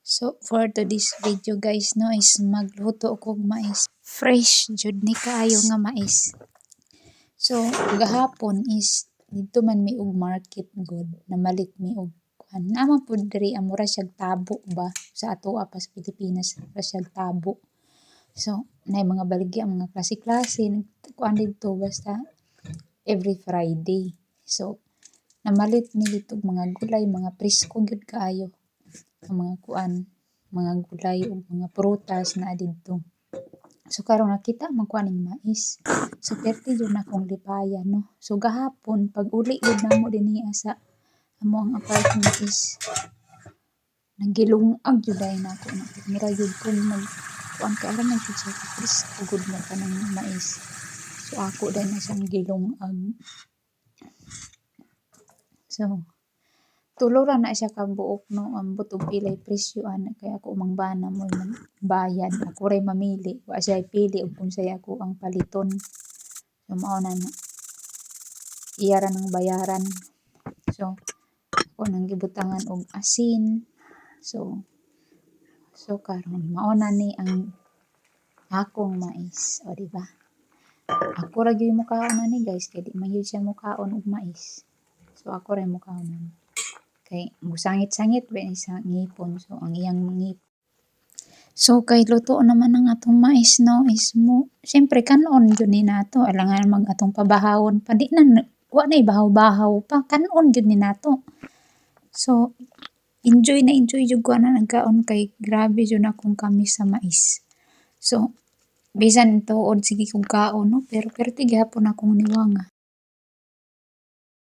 So for today's video guys no is magluto ko mais. Fresh jud ni kaayo nga mais. So gahapon is dito man mi og market good namalit mi og naman pud diri amura siyang tabo ba sa atoa pas Pilipinas ra siyang tabo. So nay mga baligya mga klase-klase kuan didto basta every Friday. So namalit mi dito og mga gulay, mga presko gyud kaayo. Ang mga kuan, mga gulay ug mga prutas naa didto. So karon nakita man ko aning mais. So perti jud na akong lipayan no. So gahapon pag uli gud namo dinhi sa amo ang apartment is nagilungag jud ay nako na mura jud ko mag kuan kay aram man jud sa presko gud mo kanang mais. So ako dai na siyang gilungag. So tulo ra na siya ka buok no ambot og pilay presyo ana kay ako mangbana mo bayad ako ray mamili wa siya pili og unsay ako ang paliton. So mao na iya ra nang bayaran. So ako nang gibutangan og asin. So karon mao na ni ang akong mais o di ba? Ako ra gyud mukaon ani guys kay di man gyud siya mukaon og mais. So ako ray mukaon kay musangit-sangit ba ni sa ngipon so ang iyang so kay luto naman ang atong mais no is mo syempre kanon gyud ni nato alangan mag atong pabahawon pa di na wa nay bahaw-bahaw pa kanon gyud ni nato. So enjoy jud ko ana nagkaon kay grabe jud akong kamis sa mais. So bisan tuod sige kog kaon no pero perti gihapon akong niwanga.